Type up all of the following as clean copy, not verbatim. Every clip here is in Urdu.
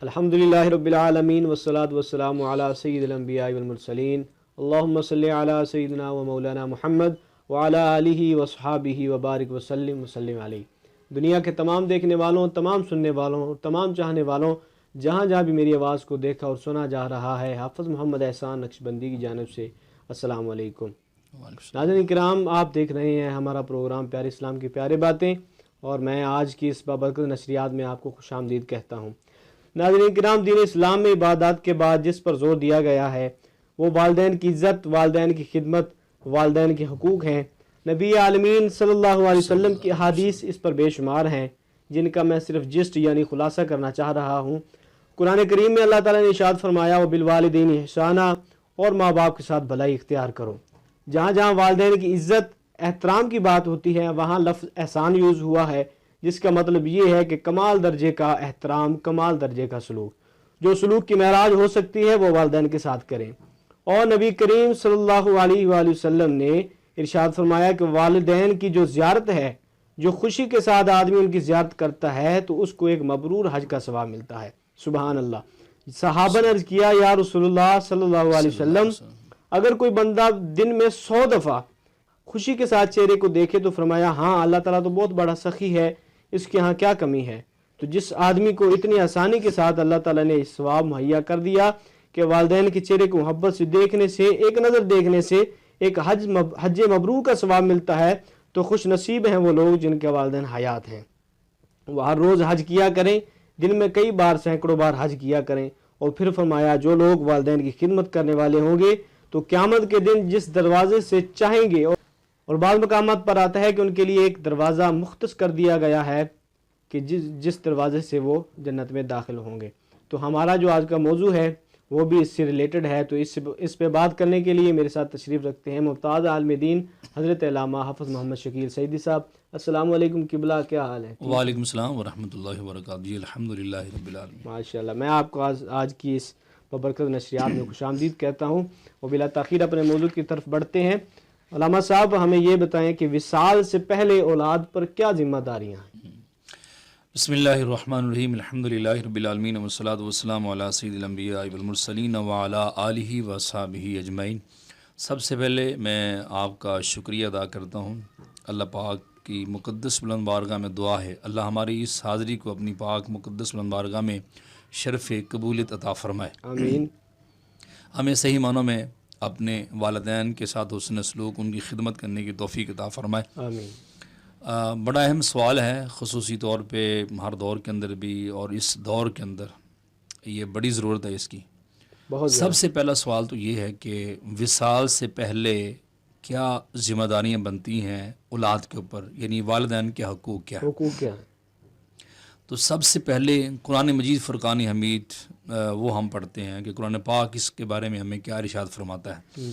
الحمدللہ رب العالمین والصلاة والسلام علی سید الانبیاء والمرسلین اللہم صلی علی سیدنا و مولانا محمد وعلی آلہ وصحابہ وبارک وسلم علیہ۔ دنیا کے تمام دیکھنے والوں، تمام سننے والوں، تمام چاہنے والوں، جہاں جہاں بھی میری آواز کو دیکھا اور سنا جا رہا ہے، حافظ محمد احسان نقشبندی کی جانب سے السلام علیکم۔ ناظرین کرام، آپ دیکھ رہے ہیں ہمارا پروگرام پیارے اسلام کی پیارے باتیں، اور میں آج کی اس بابرکت نشریات میں آپ کو خوش آمدید کہتا ہوں۔ ناظرین کرام، دین اسلام میں عبادات کے بعد جس پر زور دیا گیا ہے وہ والدین کی عزت، والدین کی خدمت، والدین کے حقوق ہیں۔ نبی عالمین صلی اللہ علیہ وسلم کی احادیث اس پر بے شمار ہیں، جن کا میں صرف جسٹ یعنی خلاصہ کرنا چاہ رہا ہوں۔ قرآن کریم میں اللہ تعالیٰ نے ارشاد فرمایا وبالوالدین احسانا، اور ماں باپ کے ساتھ بھلائی اختیار کرو۔ جہاں جہاں والدین کی عزت احترام کی بات ہوتی ہے وہاں لفظ احسان یوز ہوا ہے، جس کا مطلب یہ ہے کہ کمال درجے کا احترام، کمال درجے کا سلوک، جو سلوک کی معراج ہو سکتی ہے وہ والدین کے ساتھ کریں۔ اور نبی کریم صلی اللہ علیہ وآلہ وسلم نے ارشاد فرمایا کہ والدین کی جو زیارت ہے، جو خوشی کے ساتھ آدمی ان کی زیارت کرتا ہے تو اس کو ایک مبرور حج کا ثواب ملتا ہے۔ سبحان اللہ۔ صحابہ نے عرض کیا یا رسول اللہ صلی اللہ علیہ وسلم، اگر کوئی بندہ دن میں 100 دفعہ خوشی کے ساتھ چہرے کو دیکھے تو فرمایا ہاں اللہ تعالیٰ تو بہت بڑا سخی ہے، اس کے ہاں کیا کمی ہے؟ تو جس آدمی کو اتنی آسانی کے ساتھ اللہ تعالیٰ نے اس ثواب مہیا کر دیا کہ والدین کے چہرے کو محبت سے دیکھنے سے، ایک نظر دیکھنے سے ایک حج مبرور کا ثواب ملتا ہے، تو خوش نصیب ہیں وہ لوگ جن کے والدین حیات ہیں۔ وہ ہر روز حج کیا کریں، دن میں کئی بار، سینکڑوں بار حج کیا کریں۔ اور پھر فرمایا جو لوگ والدین کی خدمت کرنے والے ہوں گے تو قیامت کے دن جس دروازے سے چاہیں گے، اور بعض مقامات پر آتا ہے کہ ان کے لیے ایک دروازہ مختص کر دیا گیا ہے کہ جس دروازے سے وہ جنت میں داخل ہوں گے۔ تو ہمارا جو آج کا موضوع ہے وہ بھی اس سے ریلیٹڈ ہے، تو اس پہ بات کرنے کے لیے میرے ساتھ تشریف رکھتے ہیں ممتاز عالم دین حضرت علامہ حافظ محمد شکیل سعیدی صاحب۔ السلام علیکم قبلہ، کیا حال ہے؟ وعلیکم السلام ورحمۃ اللہ وبرکاتہ۔ جی الحمدللہ رب العالمین۔ ماشاءاللہ۔ میں آپ کو آج کی اس ببرکت نشریات میں خوش آمدید کہتا ہوں، اور بلا تاخیر اپنے موضوع کی طرف بڑھتے ہیں۔ علامہ صاحب ہمیں یہ بتائیں کہ وصال سے پہلے اولاد پر کیا ذمہ داریاں ہیں؟ بسم اللہ الرحمن الرحیم، الحمدللہ رب العالمین والصلاۃ والسلام علی سید الانبیاء والمرسلین وعلی آلہ وصحبہ اجمعین۔ سب سے پہلے میں آپ کا شکریہ ادا کرتا ہوں۔ اللہ پاک کی مقدس بلند بارگاہ میں دعا ہے اللہ ہماری اس حاضری کو اپنی پاک مقدس بلند بارگاہ میں شرف قبولیت عطا فرمائے۔ آمین۔ ہمیں صحیح معنوں میں اپنے والدین کے ساتھ حسن سلوک، ان کی خدمت کرنے کی توفیق عطا فرمائے۔ آمین۔ بڑا اہم سوال ہے، خصوصی طور پہ ہر دور کے اندر بھی، اور اس دور کے اندر یہ بڑی ضرورت ہے اس کی۔ بہت سب سے پہلا سوال تو یہ ہے کہ وصال سے پہلے کیا ذمہ داریاں بنتی ہیں اولاد کے اوپر، یعنی والدین کے حقوق کیا ہیں؟ حقوق کیا ہیں؟ تو سب سے پہلے قرآن مجید فرقان حمید وہ ہم پڑھتے ہیں کہ قرآن پاک اس کے بارے میں ہمیں کیا ارشاد فرماتا ہے۔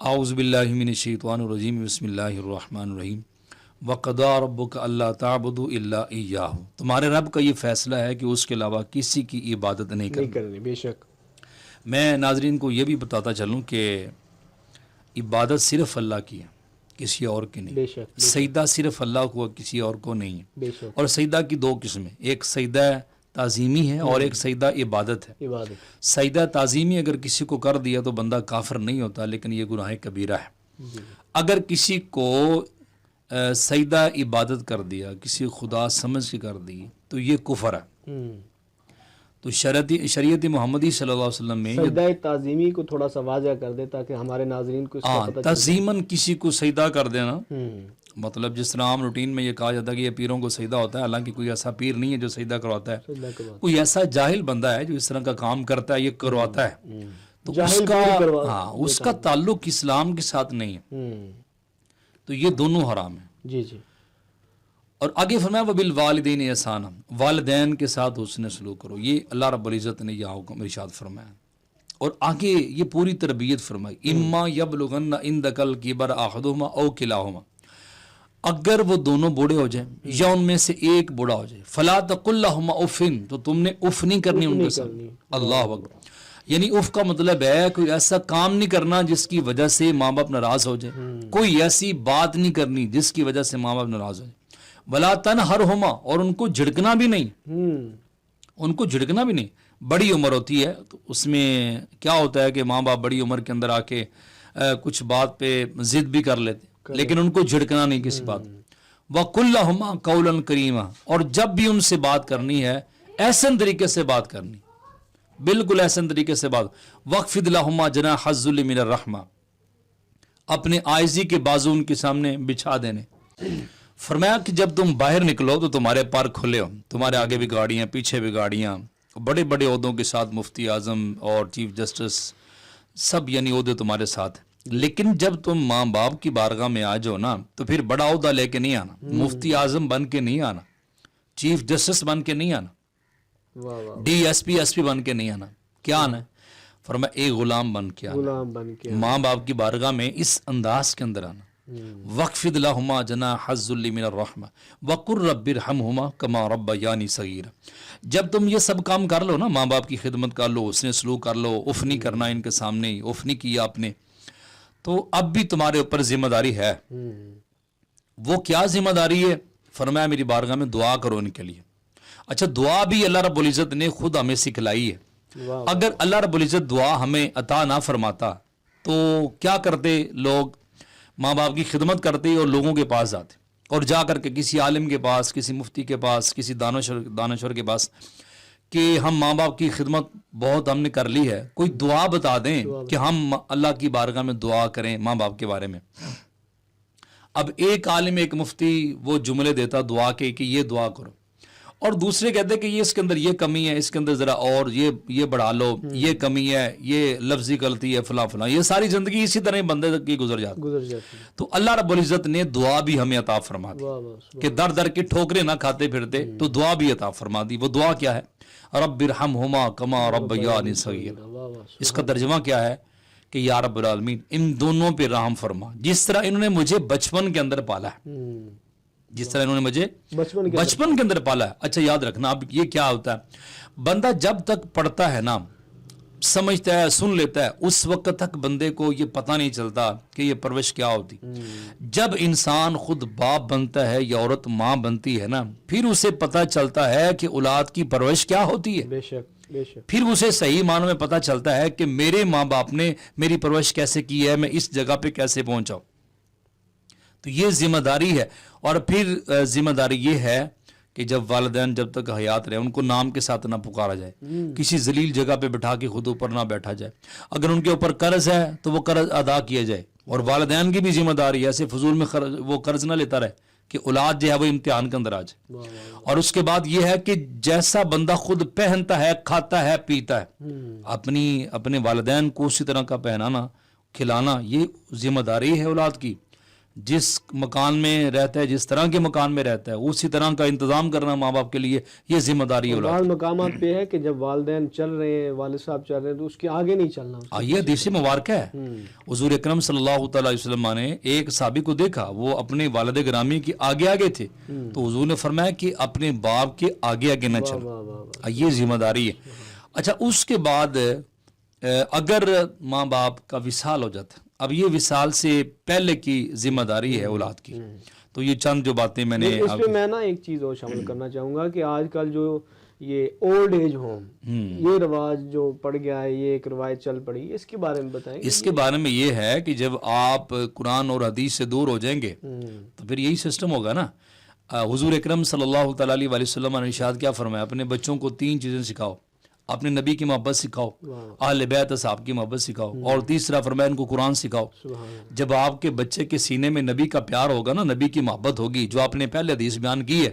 اعوذ باللہ من الشیطان الرجیم، بسم اللہ الرحمن الرحیم۔ وَقَضَىٰ رَبُّكَ أَلَّا تَعْبُدُوا إِلَّا إِيَّاهُ، تمہارے رب کا یہ فیصلہ ہے کہ اس کے علاوہ کسی کی عبادت نہیں کرنی۔ بے شک۔ میں ناظرین کو یہ بھی بتاتا چلوں کہ عبادت صرف اللہ کی ہے، کسی اور کی نہیں۔ بے شک۔ سجدہ صرف اللہ کو، کسی اور کو نہیں ہے۔ بے شک۔ اور سجدہ کی دو قسمیں، ایک سجدہ تعظیمی ہے اور ایک سجدہ عبادت ہے۔ عبادت۔ سجدہ تعظیمی اگر کسی کو کر دیا تو بندہ کافر نہیں ہوتا، لیکن یہ گناہ کبیرہ ہے۔ اگر کسی کو سجدہ عبادت کر دیا، کسی خدا سمجھ کے کر دی، تو یہ کفر ہے۔ تو شریعت محمدی صلی اللہ علیہ وسلم میں سجدہ تعظیمی کو تھوڑا سا واضح کر دے تاکہ ہمارے ناظرین کو اس کا پتہ چلے۔ تعظیماً کسی کو سجدہ کر دینا، مطلب جس طرح عام روٹین میں یہ کہا جاتا ہے کہ یہ پیروں کو سجدہ ہوتا ہے، حالانکہ کوئی ایسا پیر نہیں ہے جو سجدہ کرواتا ہے، کوئی ایسا جاہل بندہ ہے جو اس طرح کا کام کرتا ہے، یہ کرواتا ہے، تو اس کا تعلق اسلام کے ساتھ نہیں ہے، تو یہ دونوں حرام ہیں۔ جی جی۔ اور آگے فرمایا وبالوالدین احسانا، والدین کے ساتھ حسن سلوک کرو، یہ اللہ رب العزت نے یہ حکم ارشاد فرمایا۔ اور آگے یہ پوری تربیت فرمائی، اما یبلغن عندک الکبر احدہما او کلاہما، اگر وہ دونوں بوڑھے ہو جائیں یا ان میں سے ایک بوڑھا ہو جائے، فلا تقل لہما اف، تو تم نے اف نہیں کرنی ان کے ساتھ۔ اللہ اکبر۔ یعنی اف کا مطلب ہے کوئی ایسا کام نہیں کرنا جس کی وجہ سے ماں باپ ناراض ہو جائے، کوئی ایسی بات نہیں کرنی جس کی وجہ سے ماں باپ ناراض ہو جائے، ولا تنہرہما، اور ان کو جھڑکنا بھی نہیں، ان کو جھڑکنا بھی نہیں. بڑی عمر ہوتی ہے تو اس میں کیا ہوتا ہے کہ ماں باپ بڑی عمر کے اندر آ کے کچھ بات پہ ضد بھی کر لیتے, لیکن ان کو جھڑکنا نہیں کسی بات. وَقُلْ لَهُمَا قَوْلًا كَرِيمًا, اور جب بھی ان سے بات کرنی ہے ایسے طریقے سے بات کرنی, بالکل ایسے طریقے سے بات. وَاخْفِضْ لَهُمَا جَنَاحَ الذُّلِّ مِنَ الرَّحْمَةِ, اپنے عاجزی کے بازو ان کے سامنے بچھا دینے. فرمایا کہ جب تم باہر نکلو تو تمہارے پر کھلے ہو, تمہارے آگے بھی گاڑیاں پیچھے بھی گاڑیاں, بڑے بڑے عہدوں کے ساتھ مفتی اعظم اور چیف جسٹس سب یعنی عہدے تمہارے ساتھ. لیکن جب تم ماں باپ کی بارگاہ میں آ جاؤ نا تو پھر بڑا عہدہ لے کے نہیں آنا, مفتی اعظم بن کے نہیں آنا, چیف جسٹس بن کے نہیں آنا, ڈی ایس پی بن کے نہیں آنا. کیا آنا ہے؟ فرمایا ایک غلام بن کے آنا, ماں باپ کی بارگاہ میں اس انداز کے اندر آنا. وَاخْفِضْ لَهُمَا جَنَاحَ الذُّلِّ مِنَ الرَّحْمَةِ وَقُلْ رَبِّ ارْحَمْهُمَا كَمَا رَبَّيَانِي صَغِيرًا. جب تم یہ سب کام کر لو نا, ماں باپ کی خدمت کر لو, اس نے سلوک کر لو, اف نہیں کرنا ان کے سامنے, اف نہیں کیا آپ نے, تو اب بھی تمہارے اوپر ذمہ داری ہے. وہ کیا ذمہ داری ہے؟ فرمایا میری بارگاہ میں دعا کرو ان کے لیے. اچھا, دعا بھی اللہ رب العزت نے خود ہمیں سکھلائی ہے. اگر اللہ رب العزت دعا ہمیں عطا نہ فرماتا تو کیا کرتے لوگ؟ ماں باپ کی خدمت کرتے اور لوگوں کے پاس جاتے اور جا کر کے کسی عالم کے پاس, کسی مفتی کے پاس, کسی دانشور کے پاس کہ ہم ماں باپ کی خدمت بہت ہم نے کر لی ہے, کوئی دعا بتا دیں کہ ہم اللہ کی بارگاہ میں دعا کریں ماں باپ کے بارے میں. اب ایک عالم ایک مفتی وہ جملے دیتا دعا کے کہ یہ دعا کرو, اور دوسرے کہتے کہ یہ اس کے اندر یہ کمی ہے, اس کے اندر ذرا اور یہ بڑھا لو, یہ کمی ہے, یہ لفظی غلطی ہے, فلاں فلاں. یہ ساری زندگی اسی طرح بندے کی گزر جاتی. تو اللہ رب العزت نے دعا بھی ہمیں عطا فرما دی کہ در در کے ٹھوکریں نہ کھاتے پھرتے, تو دعا بھی عطا فرما دی. وہ دعا کیا ہے؟ رب ارحمہما کما ربیانی صغیرا. اس کا ترجمہ کیا ہے کہ یا رب العالمین ان دونوں پہ رحم فرما, جس طرح انہوں نے مجھے بچپن کے اندر پالا ہے, جس طرح انہوں نے مجھے بچپن کے اندر پالا ہے. اچھا یاد رکھنا, اب یہ کیا ہوتا ہے, بندہ جب تک پڑھتا ہے نا, سمجھتا ہے, سن لیتا ہے, اس وقت تک بندے کو یہ پتہ نہیں چلتا کہ یہ پرورش کیا ہوتی. جب انسان خود باپ بنتا ہے یا عورت ماں بنتی ہے نا, پھر اسے پتہ چلتا ہے کہ اولاد کی پرورش کیا ہوتی ہے. بے شک. پھر اسے صحیح معنوں میں پتہ چلتا ہے کہ میرے ماں باپ نے میری پرورش کیسے کی ہے, میں اس جگہ پہ کیسے پہنچا. تو یہ ذمہ داری ہے. اور پھر ذمہ داری یہ ہے کہ جب والدین جب تک حیات رہے ان کو نام کے ساتھ نہ پکارا جائے, کسی ذلیل جگہ پہ بٹھا کے خود اوپر نہ بیٹھا جائے. اگر ان کے اوپر قرض ہے تو وہ قرض ادا کیا جائے, اور والدین کی بھی ذمہ داری ہے ایسے فضول میں وہ قرض نہ لیتا رہے کہ اولاد جو ہے وہ امتحان کے اندر آ جائے. اور اس کے بعد یہ ہے کہ جیسا بندہ خود پہنتا ہے, کھاتا ہے, پیتا ہے, اپنے والدین کو اسی طرح کا پہنانا, کھلانا, یہ ذمہ داری ہے اولاد کی. جس مکان میں رہتا ہے, جس طرح کے مکان میں رہتا ہے, اسی طرح کا انتظام کرنا ماں باپ کے لیے یہ ذمہ داری ہے. بعض مقامات پہ ہے کہ جب والدین چل رہے ہیں, والد صاحب چل رہے ہیں, تو اس کے آگے نہیں چلنا. یہ حدیث مبارکہ ہے. حضور اکرم صلی اللہ تعالی علیہ وسلم نے ایک صحابی کو دیکھا, وہ اپنے والد گرامی کے آگے آگے تھے, تو حضور نے فرمایا کہ اپنے باپ کے آگے آگے نہ چلو. یہ ذمہ داری ہے. اچھا, اس کے بعد اگر ماں باپ کا وصال ہو جاتا, اب یہ وصال سے پہلے کی ذمہ داری ہے اولاد کی. تو یہ چند جو باتیں میں نے اس پہ میں نا ایک چیز اور شامل کرنا چاہوں گا کہ آج کل جو یہ اولڈ ایج ہوم, یہ رواج جو پڑ گیا ہے, یہ ایک روایت چل پڑی, اس کے بارے میں بتائیں. اس کے بارے میں یہ ہے کہ جب آپ قرآن اور حدیث سے دور ہو جائیں گے تو پھر یہی سسٹم ہوگا نا. حضور اکرم صلی اللہ تعالیٰ علیہ وسلم نے ارشاد کیا فرمایا, اپنے بچوں کو 3 چیزیں سکھاؤ. اپنے نبی کی محبت سکھاؤ, اہل بیت اصحاب کی محبت سکھاؤ, اور تیسرا فرمایا ان کو قرآن سکھاؤ. جب آپ کے بچے کے سینے میں نبی کا پیار ہوگا نا, نبی کی محبت ہوگی, جو آپ نے پہلے حدیث بیان کی ہے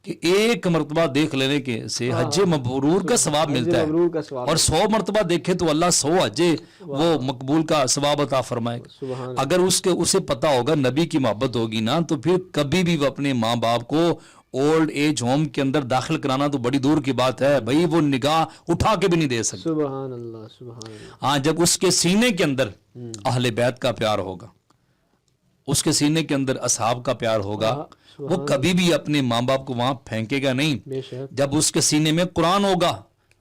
کہ 1 مرتبہ دیکھ لینے کے سے حج مبرور کا ثواب ملتا ہے, اور 100 مرتبہ دیکھے تو اللہ 100 حج وہ مقبول کا ثواب عطا فرمائے گا. اگر اسے پتا ہوگا نبی کی محبت ہوگی نا, تو پھر کبھی بھی وہ اپنے ماں باپ کو اولڈ ایج ہوم کے اندر داخل کرانا تو بڑی دور کی بات ہے بھائی, وہ نگاہ اٹھا کے بھی نہیں دے سکتے. سبحان اللہ, سبحان اللہ. ہاں, جب اس کے سینے کے اندر اہل بیت کا پیار ہوگا, اس کے سینے کے اندر اصحاب کا پیار ہوگا, وہ کبھی بھی اپنے ماں باپ کو وہاں پھینکے گا نہیں. جب اس کے سینے میں قرآن ہوگا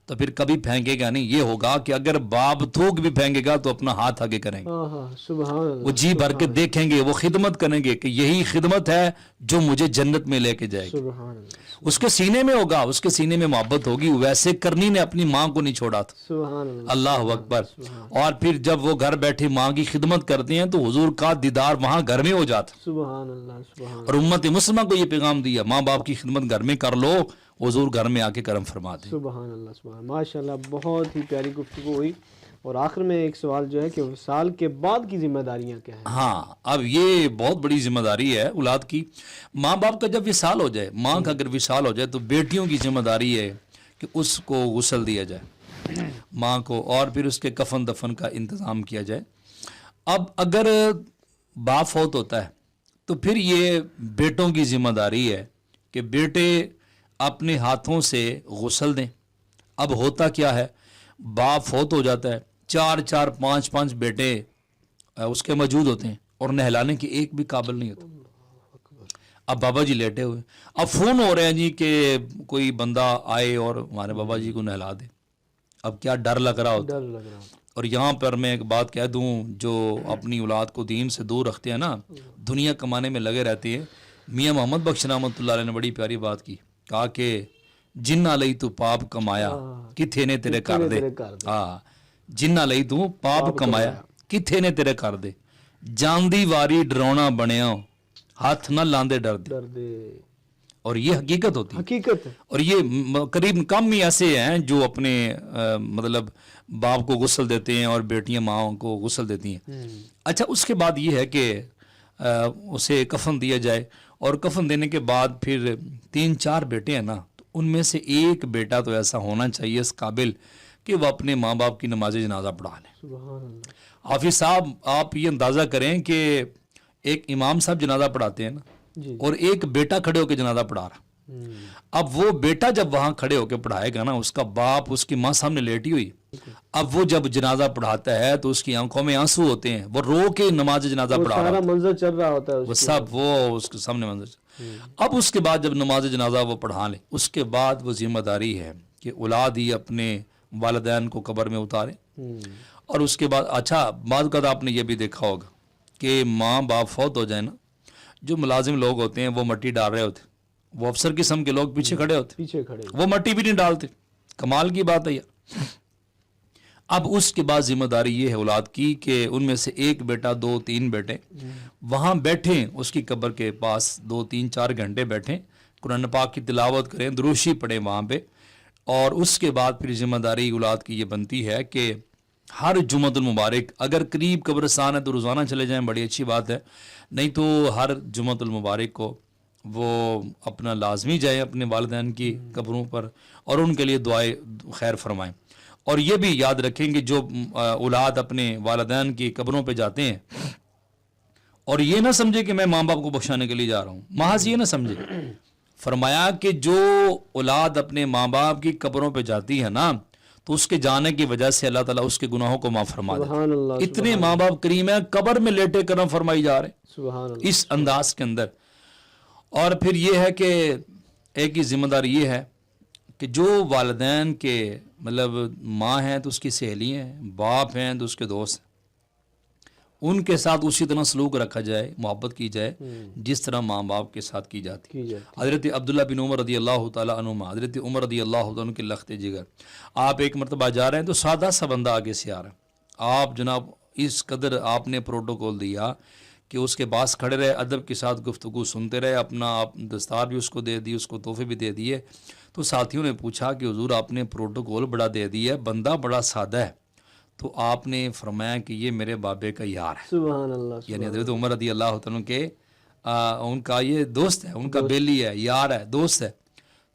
تو پھر کبھی پھینکے گا نہیں. یہ ہوگا کہ اگر باپ تھوک بھی پھینکے گا تو اپنا ہاتھ آگے کریں گے, سبحان اللہ. وہ جی بھر کے دیکھیں گے, وہ خدمت کریں گے کہ یہی خدمت ہے جو مجھے جنت میں لے کے جائے گی. سبحان اللہ. اس کے سینے میں ہوگا, اس کے سینے میں محبت ہوگی. ویسے کرنی نے اپنی ماں کو نہیں چھوڑا تھا. سبحان اللہ. اللہ اکبر. اور پھر جب وہ گھر بیٹھے ماں کی خدمت کرتے ہیں تو حضور کا دیدار وہاں گھر میں ہو جاتا. سبحان اللہ. سبحان اور امت مسلمہ کو یہ پیغام دیا, ماں باپ کی خدمت گھر میں کر لو, حضور گھر میں آ کے کرم فرما دیں. سبحان اللہ. سبحان. ماشاء اللہ, بہت ہی پیاری گفتگو ہوئی. اور آخر میں ایک سوال جو ہے کہ وصال کے بعد کی ذمہ داریاں کیا ہیں؟ ہاں, اب یہ بہت بڑی ذمہ داری ہے اولاد کی. ماں باپ کا جب وصال ہو جائے, ماں کا اگر وصال ہو جائے تو بیٹیوں کی ذمہ داری ہے کہ اس کو غسل دیا جائے ماں کو, اور پھر اس کے کفن دفن کا انتظام کیا جائے. اب اگر باپ فوت ہوتا ہے تو پھر یہ بیٹوں کی ذمہ داری ہے کہ بیٹے اپنے ہاتھوں سے غسل دیں. اب ہوتا کیا ہے, باپ فوت ہو جاتا ہے, 4 5 بیٹے اس کے موجود ہوتے ہیں اور نہلانے کے ایک بھی قابل نہیں ہوتا. اب بابا جی لیٹے ہوئے, اب فون ہو رہے ہیں جی کہ کوئی بندہ آئے اور ہمارے بابا جی کو نہلا دے. اب کیا ڈر لگ رہا ہوتا. ڈر لگ رہا. اور یہاں پر میں ایک بات کہہ دوں, جو اپنی اولاد کو دین سے دور رکھتے ہیں نا, دنیا کمانے میں لگے رہتے ہیں. میاں محمد بخش رحمۃ اللہ علیہ نے بڑی پیاری بات کی, کہا کہ جنہ لئی تو پاپ کمایا کتھے نے تیرے کر دے. ہاں, جنہ لئی تو پاپ کمایا کتھے نے تیرے کر دے, جاندی واری ڈرونا بنیا ہاتھ نہ لاندے ڈر دے. ڈر دے. اور یہ حقیقت ہوتی ہے. حقیقت ہے. اور یہ قریب کم ہی ایسے ہیں جو اپنے مطلب باپ کو غسل دیتے ہیں اور بیٹیاں ماں کو غسل دیتی ہیں. اچھا, اس کے بعد یہ ہے کہ اسے کفن دیا جائے, اور کفن دینے کے بعد پھر 3 4 بیٹے ہیں نا, تو ان میں سے ایک بیٹا تو ایسا ہونا چاہیے اس قابل کہ وہ اپنے ماں باپ کی نماز جنازہ پڑھا لیں. سبحان اللہ. حافظ صاحب, آپ یہ اندازہ کریں کہ ایک امام صاحب جنازہ پڑھاتے ہیں نا, جی. اور ایک بیٹا کھڑے ہو کے جنازہ پڑھا رہا. اب وہ بیٹا جب وہاں کھڑے ہو کے پڑھائے گا نا, اس کا باپ اس کی ماں سامنے لیٹی ہوئی, اب وہ جب جنازہ پڑھاتا ہے تو اس کی آنکھوں میں آنسو ہوتے ہیں, وہ رو کے نماز جنازہ پڑھا رہا سارا منظر چل رہا ہوتا ہے, وہ سب وہ اس کے سامنے منظر. اب اس کے بعد جب نماز جنازہ وہ پڑھا لیں, اس کے بعد وہ ذمہ داری ہے کہ اولاد ہی اپنے والدین کو قبر میں اتارے. اور اس کے بعد اچھا, بعض اوقات آپ نے یہ بھی دیکھا ہوگا کہ ماں باپ فوت ہو جائے نا, جو ملازم لوگ ہوتے ہیں وہ مٹی ڈال رہے ہوتے, وہ افسر قسم کے لوگ پیچھے کھڑے ہوتے, پیچھے کھڑے. وہ مٹی بھی نہیں ڈالتے. کمال کی بات ہے یار. اب اس کے بعد ذمہ داری یہ ہے اولاد کی کہ ان میں سے ایک بیٹا 2 3 بیٹے وہاں بیٹھیں, اس کی قبر کے پاس 2 3 4 گھنٹے بیٹھیں, قرآن پاک کی تلاوت کریں, دروشی پڑھیں وہاں پہ. اور اس کے بعد پھر ذمہ داری اولاد کی یہ بنتی ہے کہ ہر جمعۃ المبارک, اگر قریب قبرستان ہے تو روزانہ چلے جائیں, بڑی اچھی بات ہے. نہیں تو ہر جمعۃ المبارک کو وہ اپنا لازمی جائیں اپنے والدین کی قبروں پر اور ان کے لیے دعائیں خیر فرمائیں. اور یہ بھی یاد رکھیں کہ جو اولاد اپنے والدین کی قبروں پہ جاتے ہیں, اور یہ نہ سمجھے کہ میں ماں باپ کو بخشانے کے لیے جا رہا ہوں, محض یہ نہ سمجھے. فرمایا کہ جو اولاد اپنے ماں باپ کی قبروں پہ جاتی ہے نا, تو اس کے جانے کی وجہ سے اللہ تعالیٰ اس کے گناہوں کو معاف فرما دیتا ہے. سبحان اللہ. اتنے ماں باپ کریم ہیں, قبر میں لیٹے کرم فرمائی جا رہے ہیں سبحان اللہ. اس انداز کے اندر. اور پھر یہ ہے کہ ایک ہی ذمہ داری یہ ہے کہ جو والدین کے مطلب ماں ہیں تو اس کی سہیلی ہیں, باپ ہیں تو اس کے دوست ہیں, ان کے ساتھ اسی طرح سلوک رکھا جائے, محبت کی جائے جس طرح ماں باپ کے ساتھ کی جاتی. حضرت عبداللہ بن عمر رضی اللہ تعالیٰ عنہما, حضرت عمر رضی اللہ عنہ کے لخت جگر, آپ ایک مرتبہ جا رہے ہیں تو سادہ سا بندہ آگے سے آ رہا ہے. آپ جناب اس قدر آپ نے پروٹوکول دیا کہ اس کے پاس کھڑے رہے, ادب کے ساتھ گفتگو سنتے رہے, اپنا دستار بھی اس کو دے دی, اس کو تحفے بھی دے دیے. تو ساتھیوں نے پوچھا کہ حضور آپ نے پروٹوکول بڑا دے دیا ہے, بندہ بڑا سادہ ہے. تو آپ نے فرمایا کہ یہ میرے بابے کا یار ہے. سبحان اللہ. یعنی حضرت عمر رضی اللہ عنہ کے ان کا یہ دوست ہے, ان کا بیلی ہے, یار ہے, دوست ہے.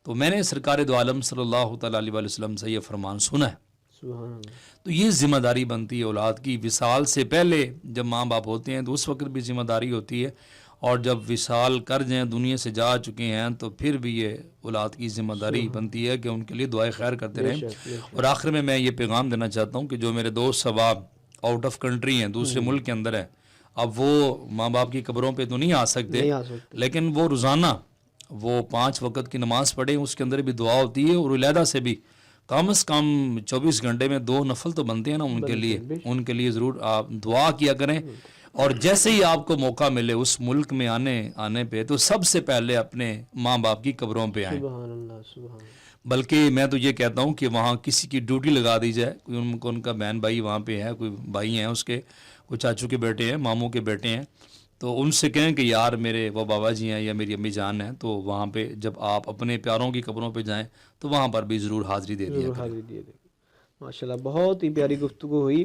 تو میں نے سرکار دو عالم صلی اللہ تعالیٰ علیہ وسلم سے یہ فرمان سنا ہے. سبحان اللہ. تو یہ ذمہ داری بنتی ہے اولاد کی. وصال سے پہلے جب ماں باپ ہوتے ہیں تو اس وقت بھی ذمہ داری ہوتی ہے, اور جب وصال کر جائیں, دنیا سے جا چکے ہیں, تو پھر بھی یہ اولاد کی ذمہ داری بنتی ہے کہ ان کے لیے دعائیں خیر کرتے رہیں. اور آخر میں یہ پیغام دینا چاہتا ہوں کہ جو میرے دوست صحباب آؤٹ آف کنٹری ہیں, دوسرے ملک کے اندر ہیں, اب وہ ماں باپ کی قبروں پہ تو نہیں آ سکتے, لیکن وہ روزانہ وہ 5 وقت کی نماز پڑھیں, اس کے اندر بھی دعا ہوتی ہے, اور علیحدہ سے بھی کم از کم 24 گھنٹے میں 2 نفل تو بنتے ہیں نا ان کے لیے ضرور آپ دعا کیا کریں. اور جیسے ہی آپ کو موقع ملے اس ملک میں آنے پہ تو سب سے پہلے اپنے ماں باپ کی قبروں پہ آئیں. سبحان اللہ سبحان. بلکہ میں تو یہ کہتا ہوں کہ وہاں کسی کی ڈیوٹی لگا دی جائے, کوئی ان کا بہن بھائی وہاں پہ ہے, کوئی بھائی ہیں اس کے, کوئی چاچو کے بیٹے ہیں, ماموں کے بیٹے ہیں, تو ان سے کہیں کہ یار میرے وہ بابا جی ہیں یا میری امی جان ہیں, تو وہاں پہ جب آپ اپنے پیاروں کی قبروں پہ جائیں تو وہاں پر بھی ضرور حاضری دے دیا کریں. ماشاء اللہ بہت ہی پیاری گفتگو ہوئی.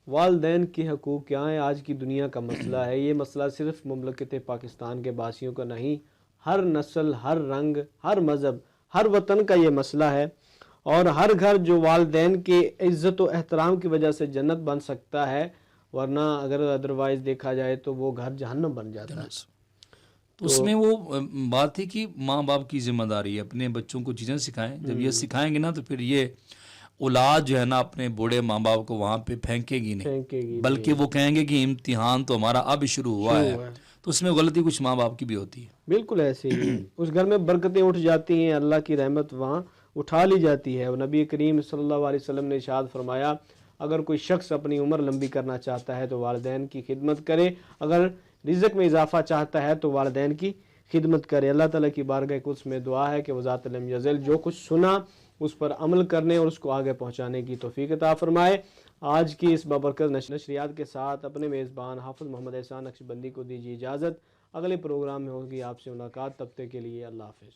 والدین کے حقوق کیا ہیں آج کی دنیا کا مسئلہ ہے. یہ مسئلہ صرف مملکت پاکستان کے باسیوں کا نہیں, ہر نسل, ہر رنگ, ہر مذہب, ہر وطن کا یہ مسئلہ ہے. اور ہر گھر جو والدین کے عزت و احترام کی وجہ سے جنت بن سکتا ہے, ورنہ اگر ادروائز دیکھا جائے تو وہ گھر جہنم بن جاتا ہے. تو اس میں وہ بات تھی کہ ماں باپ کی ذمہ داری ہے اپنے بچوں کو چیزیں سکھائیں. جب یہ سکھائیں گے نا تو پھر یہ اولاد جو ہے نا اپنے بوڑھے ماں باپ کو وہاں پہ پھینکے گی نہیں, بلکہ وہ کہیں گے کہ امتحان تو ہمارا اب شروع ہوا ہے. تو اس میں غلطی کچھ ماں باپ کی بھی ہوتی ہے. بالکل ایسے ہی اس گھر میں برکتیں اٹھ جاتی ہیں, اللہ کی رحمت وہاں اٹھا لی جاتی ہے. اور نبی کریم صلی اللہ علیہ وسلم نے ارشاد فرمایا, اگر کوئی شخص اپنی عمر لمبی کرنا چاہتا ہے تو والدین کی خدمت کرے, اگر رزق میں اضافہ چاہتا ہے تو والدین کی خدمت کرے. اللہ تعالیٰ کی بارگاہ قدس میں دعا ہے کہ وہ ذات لم یزل جو کچھ سنا اس پر عمل کرنے اور اس کو آگے پہنچانے کی توفیق عطا فرمائے. آج کی اس بابرکت نشریات کے ساتھ اپنے میزبان حافظ محمد احسان نقشبندی کو دیجیے اجازت. اگلے پروگرام میں ہوگی آپ سے ملاقات, تب تک کے لیے اللہ حافظ.